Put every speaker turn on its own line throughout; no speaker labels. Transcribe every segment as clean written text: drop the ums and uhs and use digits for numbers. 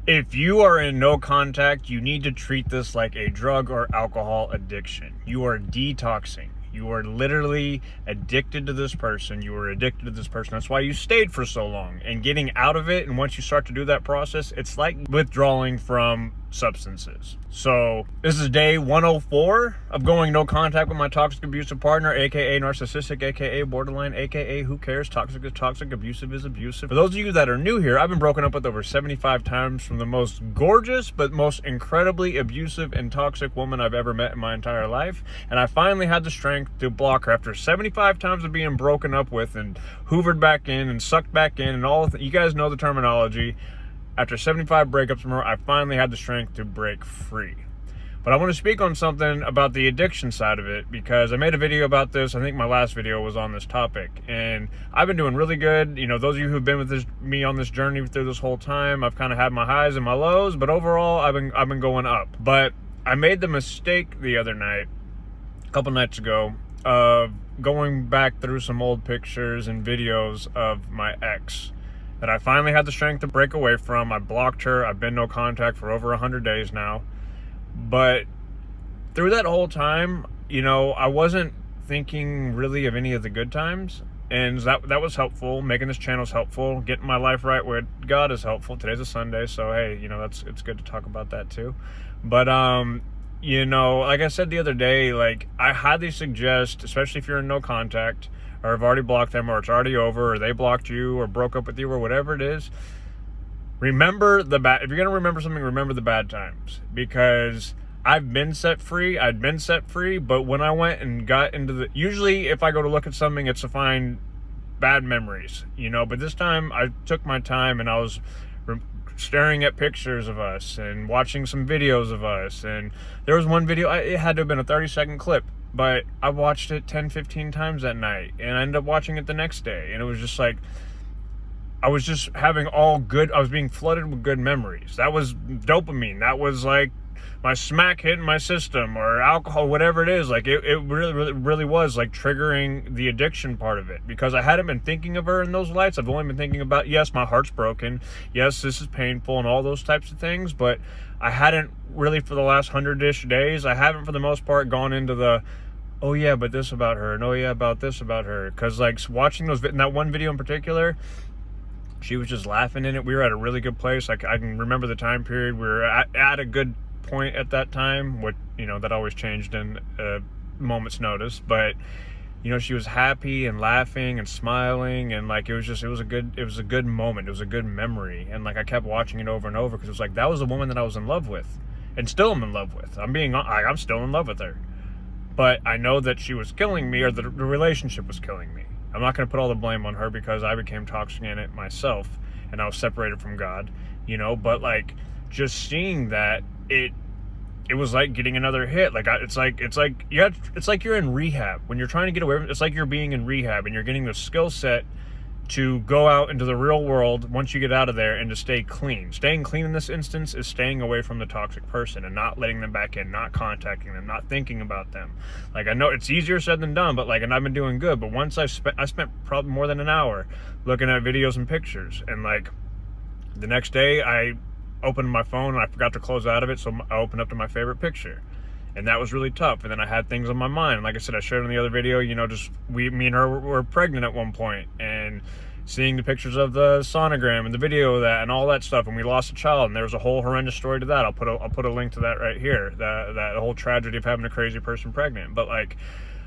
If you are in no contact, you need to treat this like a drug or alcohol addiction. You are detoxing. You are literally addicted to this person. You were addicted to this person. That's why you stayed for so long. And getting out of it, and once you start to do that process, it's like withdrawing from substances. So this is day 104 of going no contact with my toxic abusive partner, aka narcissistic, aka borderline, aka who cares. Toxic is toxic, abusive is abusive. For those of you that are new here, I've been broken up with over 75 times from the most gorgeous but most incredibly abusive and toxic woman I've ever met in my entire life. And I finally had the strength to block her after 75 times of being broken up with and hoovered back in and sucked back in and all. You guys know the terminology. After 75 breakups from her, I finally had the strength to break free. But I want to speak on something about the addiction side of it, because I made a video about this. I think my last video was on this topic, and I've been doing really good. You know, those of you who've been with me on this journey through this whole time, I've kind of had my highs and my lows, but overall, I've been going up. But I made the mistake the other night, a couple nights ago, of going back through some old pictures and videos of my ex that I finally had the strength to break away from. I blocked her. I've been no contact for over 100 days now. But through that whole time, you know, I wasn't thinking really of any of the good times. And that was helpful. Making this channel is helpful. Getting my life right with God is helpful. Today's a Sunday, so hey, you know, it's good to talk about that too. But you know, like I said the other day, like, I highly suggest, especially if you're in no contact, or have already blocked them, or it's already over, or they blocked you, or broke up with you, or whatever it is, remember the bad. If you're gonna remember something, remember the bad times. Because I'd been set free, but when I went and got into the, usually if I go to look at something, it's to find bad memories, you know, but this time I took my time and I was staring at pictures of us and watching some videos of us. And there was one video, it had to have been a 30-second clip, but I watched it 10-15 times that night, and I ended up watching it the next day, and it was just like, I was just having I was being flooded with good memories. That was dopamine. That was like my smack hitting my system, or alcohol, whatever it is. Like, it really was like triggering the addiction part of it, because I hadn't been thinking of her in those lights. I've only been thinking about, yes, my heart's broken, yes, this is painful, and all those types of things, but I hadn't really, for the last 100-ish days, I haven't for the most part gone into the, oh yeah, but this about her, and oh yeah, about this about her. Because like watching those, in that one video in particular, she was just laughing in it. We were at a really good place. Like, I can remember the time period. We were at a good point at that time, what, you know, that always changed in a moment's notice. But, you know, she was happy and laughing and smiling, and like, it was a good moment. It was a good memory. And like, I kept watching it over and over, because it was like, that was a woman that I was in love with, and still am in love with. I'm still in love with her. But I know that she was killing me, or the relationship was killing me. I'm not going to put all the blame on her, because I became toxic in it myself, and I was separated from God, you know. But like, just seeing that, it was like getting another hit. Like, it's like you're in rehab when you're trying to get away from it. It's like you're being in rehab, and you're getting the skill set to go out into the real world once you get out of there, and to stay clean. Staying clean in this instance is staying away from the toxic person and not letting them back in, not contacting them, not thinking about them. Like, I know it's easier said than done, but like, and I've been doing good, but once I spent probably more than an hour looking at videos and pictures, and like, the next day I opened my phone and I forgot to close out of it, so I opened up to my favorite picture. And that was really tough. And then I had things on my mind. Like I said, I shared in the other video, you know, just me and her were pregnant at one point, and seeing the pictures of the sonogram and the video of that and all that stuff. And we lost a child, and there was a whole horrendous story to that. I'll put a link to that right here. That whole tragedy of having a crazy person pregnant. But like,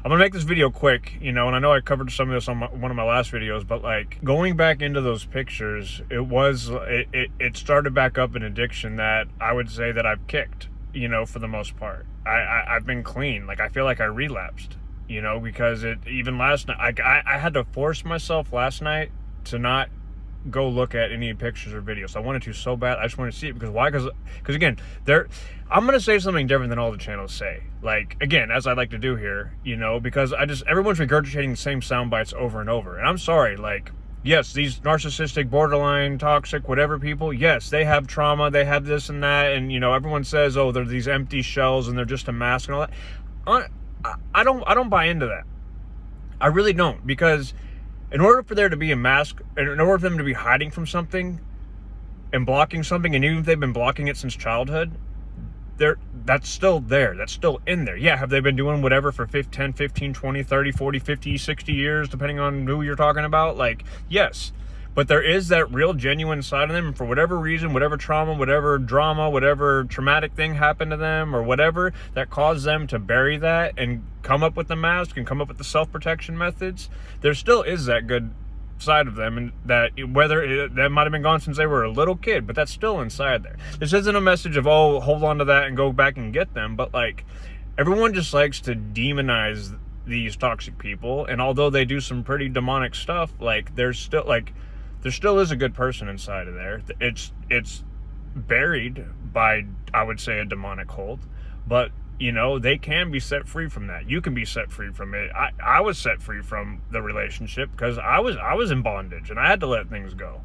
I'm gonna make this video quick, you know, and I know I covered some of this on one of my last videos, but like, going back into those pictures, it started back up an addiction that I would say that I've kicked, you know, for the most part. I've been clean. Like, I feel like I relapsed, you know, because even last night, I had to force myself last night to not go look at any pictures or videos. I wanted to so bad. I just wanted to see it. Because why? Because again, I'm going to say something different than all the channels say. Like, again, as I like to do here, you know, because everyone's regurgitating the same sound bites over and over. And I'm sorry, like, yes, these narcissistic, borderline, toxic, whatever people, yes, they have trauma, they have this and that, and, you know, everyone says, oh, they're these empty shells and they're just a mask and all that. I don't buy into that. I really don't, because in order for there to be a mask, and in order for them to be hiding from something, and blocking something, and even if they've been blocking it since childhood, that's still there. That's still in there. Yeah, have they been doing whatever for 10, 15, 20, 30, 40, 50, 60 years, depending on who you're talking about? Like, yes. But there is that real genuine side of them, and for whatever reason, whatever trauma, whatever drama, whatever traumatic thing happened to them, or whatever that caused them to bury that and come up with the mask and come up with the self-protection methods, there still is that good side of them, and that that might have been gone since they were a little kid, but that's still inside there. This isn't a message of, oh, hold on to that and go back and get them, but like, everyone just likes to demonize these toxic people, and although they do some pretty demonic stuff, like, there still is a good person inside of there. It's buried by, I would say, a demonic hold, but you know, they can be set free from that. You can be set free from it. I was set free from the relationship because I was in bondage and I had to let things go.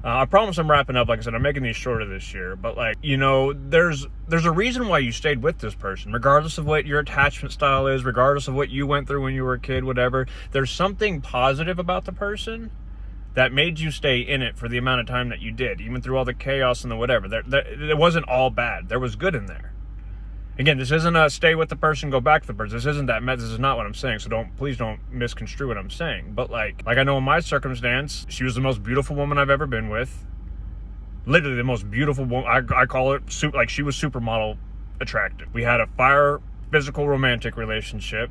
I promise I'm wrapping up. Like I said, I'm making these shorter this year, but like, you know, there's a reason why you stayed with this person, regardless of what your attachment style is, regardless of what you went through when you were a kid, whatever. There's something positive about the person that made you stay in it for the amount of time that you did, even through all the chaos and the whatever. It wasn't all bad. There was good in there. Again, this isn't a stay with the person, go back to the person. This isn't that. This is not what I'm saying. So please don't misconstrue what I'm saying. But like I know in my circumstance, she was the most beautiful woman I've ever been with. Literally the most beautiful woman. I call it like she was supermodel attractive. We had a fire, physical, romantic relationship.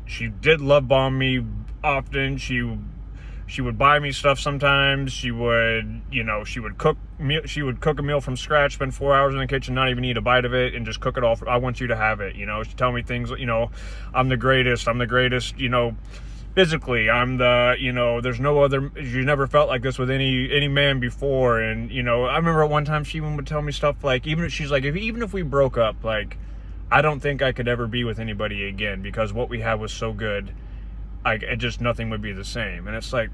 She did love bomb me often. She would buy me stuff sometimes. She would cook a meal from scratch, spend 4 hours in the kitchen, not even eat a bite of it, and just cook it all. I want you to have it. You know, she'd tell me things, you know, I'm the greatest, you know, physically. I'm the, you know, there's no other, you never felt like this with any man before. And, you know, I remember at one time she even would tell me stuff like, even if we broke up, like, I don't think I could ever be with anybody again because what we had was so good. Nothing would be the same. And it's like,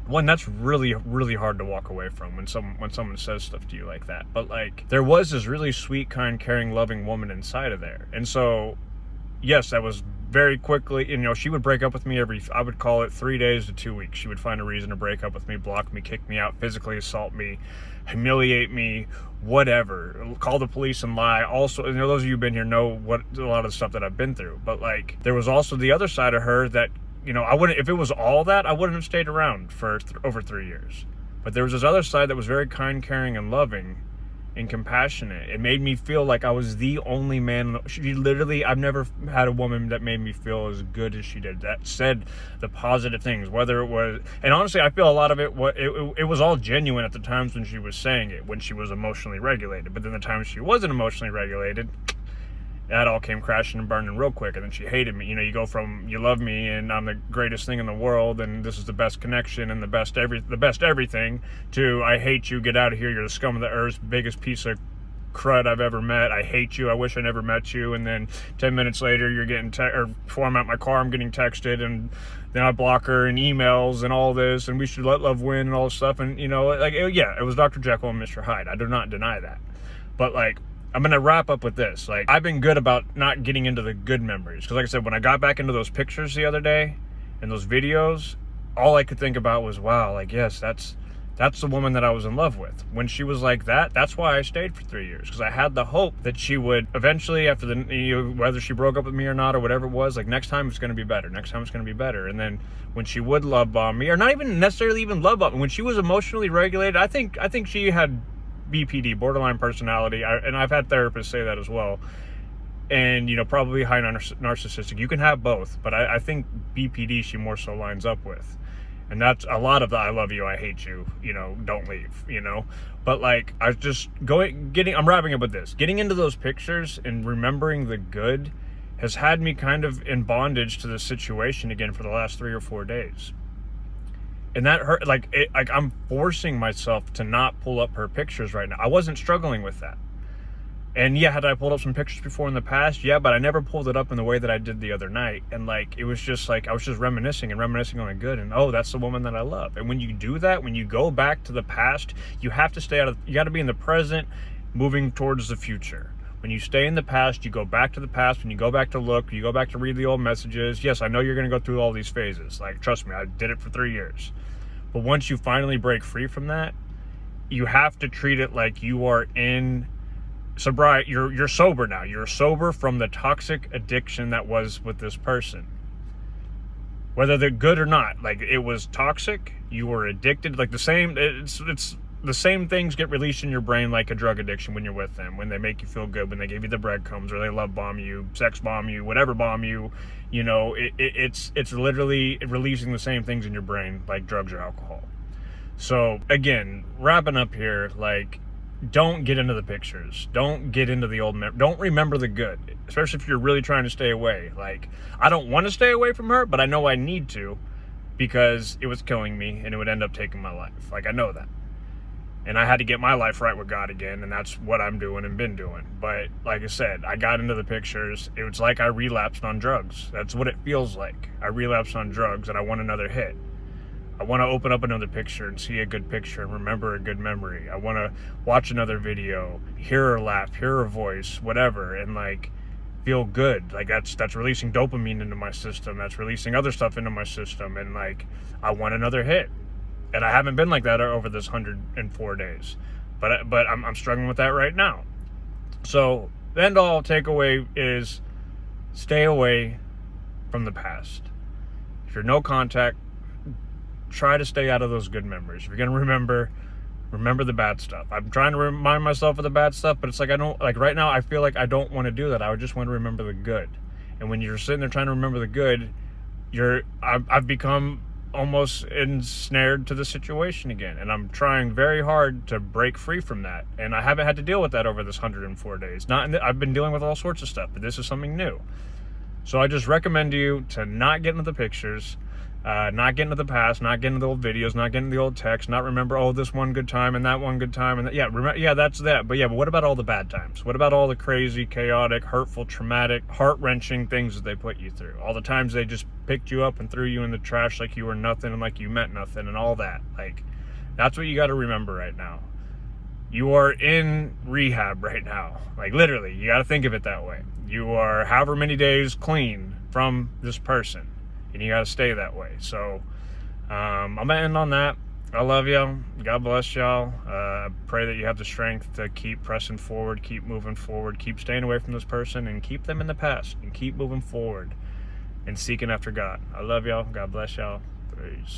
one, that's really, really hard to walk away from when someone says stuff to you like that. But like, there was this really sweet, kind, caring, loving woman inside of there. And so, yes, that was very quickly, you know, she would break up with me I would call it 3 days to 2 weeks. She would find a reason to break up with me, block me, kick me out, physically assault me, humiliate me, whatever, call the police and lie. Also, you know, those of you who've been here know what a lot of the stuff that I've been through. But like, there was also the other side of her that, you know, if it was all that, I wouldn't have stayed around for over 3 years. But there was this other side that was very kind, caring, and loving and compassionate. It made me feel like I was the only man. I've never had a woman that made me feel as good as she did, that said the positive things, whether it was, and honestly, I feel a lot of it was all genuine at the times when she was saying it, when she was emotionally regulated. But then the times she wasn't emotionally regulated, that all came crashing and burning real quick, and then she hated me. You know, you go from, you love me and I'm the greatest thing in the world and this is the best connection and the best everything, to I hate you, get out of here, you're the scum of the earth, biggest piece of crud I've ever met, I hate you, I wish I never met you. And then 10 minutes later, you're getting before I'm at my car, I'm getting texted, and then I block her and emails and all this, and we should let love win and all this stuff. And you know, like, yeah, it was Dr. Jekyll and Mr. Hyde. I do not deny that. But like, I'm going to wrap up with this. Like, I've been good about not getting into the good memories. Because like I said, when I got back into those pictures the other day and those videos, all I could think about was, wow, like, yes, that's the woman that I was in love with. When she was like that, that's why I stayed for 3 years. Because I had the hope that she would eventually, after whether she broke up with me or not or whatever it was, like, next time it's going to be better. Next time it's going to be better. And then when she would love bomb me, or not even necessarily even love bomb me, when she was emotionally regulated, I think she had BPD, borderline personality, and I've had therapists say that as well, and you know, probably high narcissistic. You can have both, but I think BPD she more so lines up with, and that's a lot of the I love you, I hate you, you know, don't leave, you know. But like, I was just I'm wrapping up with this, getting into those pictures and remembering the good has had me kind of in bondage to the situation again for the last 3 or 4 days. And that hurt, like I'm forcing myself to not pull up her pictures right now. I wasn't struggling with that. And yeah, had I pulled up some pictures before in the past? Yeah, but I never pulled it up in the way that I did the other night. And like, it was just like, I was just reminiscing on the good. And oh, that's the woman that I love. And when you do that, when you go back to the past, you have to you got to be in the present, moving towards the future. When you stay in the past, you go back to the past. When you go back to look, you go back to read the old messages. Yes, I know you're going to go through all these phases. Like, trust me, I did it for 3 years. But once you finally break free from that, you have to treat it like you are in sobriety. You're sober now. You're sober from the toxic addiction that was with this person. Whether they're good or not, like, it was toxic, you were addicted, like it's the same things get released in your brain like a drug addiction when you're with them, when they make you feel good, when they give you the breadcrumbs, or they love bomb you, sex bomb you, whatever bomb you, you know, it's literally releasing the same things in your brain like drugs or alcohol. So again, wrapping up here, like, don't get into the pictures. Don't get into the old don't remember the good, especially if you're really trying to stay away. Like, I don't want to stay away from her, but I know I need to, because it was killing me and it would end up taking my life. Like, I know that. And I had to get my life right with God again, and that's what I'm doing and been doing. But like I said, I got into the pictures. It was like I relapsed on drugs. That's what it feels like. I relapsed on drugs and I want another hit. I want to open up another picture and see a good picture and remember a good memory. I want to watch another video, hear her laugh, hear her voice, whatever, and like feel good. Like, that's releasing dopamine into my system. That's releasing other stuff into my system, and like, I want another hit. And I haven't been like that over this 104 days, but I'm struggling with that right now. So the end all takeaway is stay away from the past. If you're no contact, try to stay out of those good memories. If you're going to remember the bad stuff. I'm trying to remind myself of the bad stuff, but it's like, I don't, like, right now I feel like I don't want to do that. I would just want to remember the good. And when you're sitting there trying to remember the good, I've become almost ensnared to the situation again, and I'm trying very hard to break free from that, and I haven't had to deal with that over this 104 days. I've been dealing with all sorts of stuff, but this is something new. So I just recommend you to not get into the pictures, not get into the past, not get into the old videos, not get into the old text, not remember, oh, this one good time and that one good time, and that's that. But what about all the bad times? What about all the crazy, chaotic, hurtful, traumatic, heart-wrenching things that they put you through? All the times they just picked you up and threw you in the trash like you were nothing and like you meant nothing and all that. Like, that's what you got to remember right now. You are in rehab right now. Like, literally, you got to think of it that way. You are however many days clean from this person, and you got to stay that way. So I'm going to end on that. I love y'all. God bless y'all. I pray that you have the strength to keep pressing forward, keep moving forward, keep staying away from this person, and keep them in the past, and keep moving forward and seeking after God. I love y'all. God bless y'all. Peace.